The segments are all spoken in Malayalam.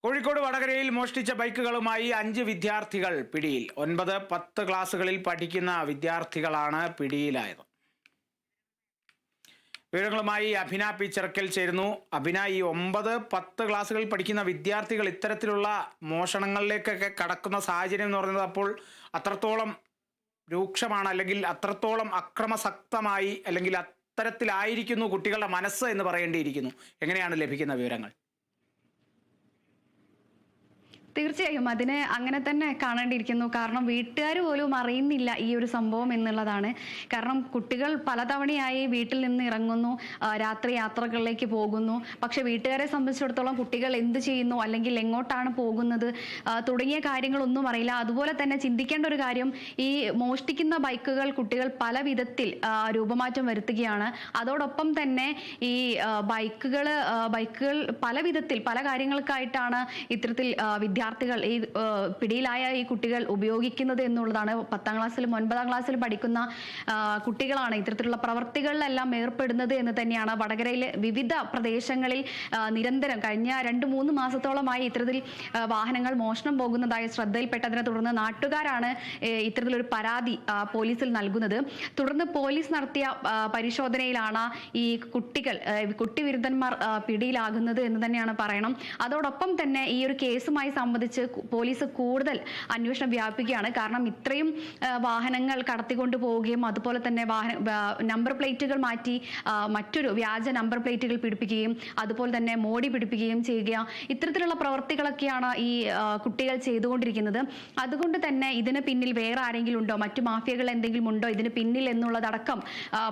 കോഴിക്കോട് വടകരയിൽ മോഷ്ടിച്ച ബൈക്കുകളുമായി 5 വിദ്യാർത്ഥികൾ പിടിയിൽ. 9, 10 ക്ലാസുകളിൽ പഠിക്കുന്ന വിദ്യാർത്ഥികളാണ് പിടിയിലായത്. വിവരങ്ങളുമായി അഭിന പി ചെറുക്കൽ ചേരുന്നു. അഭിന, ഈ 9, 10 ക്ലാസുകളിൽ പഠിക്കുന്ന വിദ്യാർത്ഥികൾ ഇത്തരത്തിലുള്ള മോഷണങ്ങളിലേക്കൊക്കെ കടക്കുന്ന സാഹചര്യം എന്ന് പറയുന്നത് അപ്പോൾ അത്രത്തോളം രൂക്ഷമാണ്, അല്ലെങ്കിൽ അത്രത്തോളം അക്രമസക്തമായി, അല്ലെങ്കിൽ അത്തരത്തിലായിരിക്കുന്നു കുട്ടികളുടെ മനസ്സ് എന്ന് പറയേണ്ടിയിരിക്കുന്നു. എങ്ങനെയാണ് ലഭിക്കുന്ന വിവരങ്ങൾ? തീർച്ചയായും അതിനെ അങ്ങനെ തന്നെ കാണേണ്ടിയിരിക്കുന്നു. കാരണം വീട്ടുകാർ പോലും അറിയുന്നില്ല ഈ ഒരു സംഭവം എന്നുള്ളതാണ്. കാരണം കുട്ടികൾ പലതവണയായി വീട്ടിൽ നിന്ന് ഇറങ്ങുന്നു, രാത്രി യാത്രകളിലേക്ക് പോകുന്നു. പക്ഷെ വീട്ടുകാരെ സംബന്ധിച്ചിടത്തോളം കുട്ടികൾ എന്ത് ചെയ്യുന്നു, അല്ലെങ്കിൽ എങ്ങോട്ടാണ് പോകുന്നത് തുടങ്ങിയ കാര്യങ്ങളൊന്നും അറിയില്ല. അതുപോലെ തന്നെ ചിന്തിക്കേണ്ട ഒരു കാര്യം, ഈ മോഷ്ടിക്കുന്ന ബൈക്കുകൾ കുട്ടികൾ പല വിധത്തിൽ രൂപമാറ്റം വരുത്തുകയാണ്. അതോടൊപ്പം തന്നെ ഈ ബൈക്കുകൾ പല വിധത്തിൽ പല കാര്യങ്ങൾക്കായിട്ടാണ് ഇത്തരത്തിൽ വിദ്യാർത്ഥികൾ ഈ പിടിയിലായ ഈ കുട്ടികൾ ഉപയോഗിക്കുന്നത് എന്നുള്ളതാണ്. 10ാം ക്ലാസ്സിലും 9ാം ക്ലാസ്സിലും പഠിക്കുന്ന കുട്ടികളാണ് ഇത്തരത്തിലുള്ള പ്രവർത്തികളിലെല്ലാം ഏർപ്പെടുന്നത് എന്ന് തന്നെയാണ് വടകരയിലെ വിവിധ പ്രദേശങ്ങളിൽ നിരന്തരം കഴിഞ്ഞ 2-3 മാസത്തോളമായി ഇത്തരത്തിൽ വാഹനങ്ങൾ മോഷണം പോകുന്നതായി ശ്രദ്ധയിൽപ്പെട്ടതിനെ തുടർന്ന് നാട്ടുകാരാണ് ഇത്തരത്തിലൊരു പരാതി പോലീസിൽ നൽകുന്നത്. തുടർന്ന് പോലീസ് നടത്തിയ പരിശോധനയിലാണ് ഈ കുട്ടിവിരുദ്ധന്മാർ പിടിയിലാകുന്നത് എന്ന് തന്നെയാണ് പറയണം. അതോടൊപ്പം തന്നെ ഈ ഒരു കേസുമായി സംബന്ധിച്ച് പോലീസ് കൂടുതൽ അന്വേഷണം വ്യാപിക്കുകയാണ്. കാരണം ഇത്രയും വാഹനങ്ങൾ കടത്തിക്കൊണ്ടു പോവുകയും അതുപോലെ തന്നെ നമ്പർ പ്ലേറ്റുകൾ മാറ്റി മറ്റൊരു വ്യാജ നമ്പർ പ്ലേറ്റുകൾ പിടിപ്പിക്കുകയും അതുപോലെ തന്നെ മോടി പിടിപ്പിക്കുകയും ചെയ്യുക, ഇത്തരത്തിലുള്ള പ്രവർത്തികളൊക്കെയാണ് ഈ കുട്ടികൾ ചെയ്തുകൊണ്ടിരിക്കുന്നത്. അതുകൊണ്ട് തന്നെ ഇതിന് പിന്നിൽ വേറെ ആരെങ്കിലും ഉണ്ടോ, മറ്റു മാഫിയകൾ എന്തെങ്കിലും ഉണ്ടോ ഇതിന് പിന്നിൽ എന്നുള്ളതടക്കം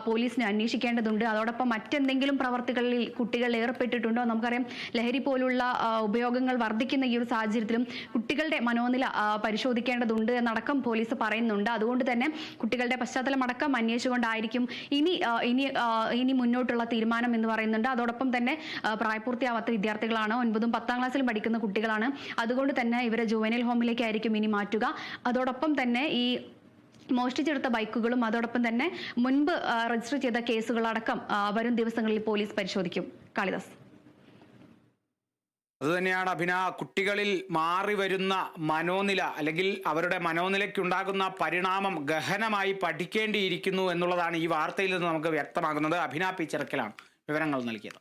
പോലീസിന് അന്വേഷിക്കേണ്ടതുണ്ട്. അതോടൊപ്പം മറ്റെന്തെങ്കിലും പ്രവർത്തികളിൽ കുട്ടികൾ ഏർപ്പെട്ടിട്ടുണ്ടോ? നമുക്കറിയാം, ലഹരി പോലുള്ള ഉപയോഗങ്ങൾ വർദ്ധിക്കുന്ന ഈ ഒരു സാഹചര്യത്തിലും കുട്ടികളുടെ മനോനില പരിശോധിക്കേണ്ടതുണ്ട് എന്നടക്കം പോലീസ് പറയുന്നുണ്ട്. അതുകൊണ്ട് തന്നെ കുട്ടികളുടെ പശ്ചാത്തലം അടക്കം അന്വേഷിച്ചുകൊണ്ടായിരിക്കും ഇനി മുന്നോട്ടുള്ള തീരുമാനം എന്ന് പറയുന്നുണ്ട്. അതോടൊപ്പം തന്നെ പ്രായപൂർത്തിയാവാത്ത വിദ്യാർത്ഥികളാണ്, 9ഉം 10ാം ക്ലാസ്സിലും പഠിക്കുന്ന കുട്ടികളാണ്. അതുകൊണ്ട് തന്നെ ഇവരെ ജുവനൈൽ ഹോമിലേക്കായിരിക്കും ഇനി മാറ്റുക. അതോടൊപ്പം തന്നെ ഈ മോഷ്ടിച്ചെടുത്ത ബൈക്കുകളും അതോടൊപ്പം തന്നെ മുൻപ് രജിസ്റ്റർ ചെയ്ത കേസുകളടക്കം വരും ദിവസങ്ങളിൽ പോലീസ് പരിശോധിക്കും. കാളിദാസ്. അതുതന്നെയാണ് അഭിന, കുട്ടികളിൽ മാറി വരുന്ന മനോനില, അല്ലെങ്കിൽ അവരുടെ മനോനിലയ്ക്കുണ്ടാകുന്ന പരിണാമം ഗഹനമായി പഠിക്കേണ്ടിയിരിക്കുന്നു എന്നുള്ളതാണ് ഈ വാർത്തയിൽ നിന്ന് നമുക്ക് വ്യക്തമാകുന്നത്. അഭിന പി ചെറുക്കലാണ് വിവരങ്ങൾ നൽകിയത്.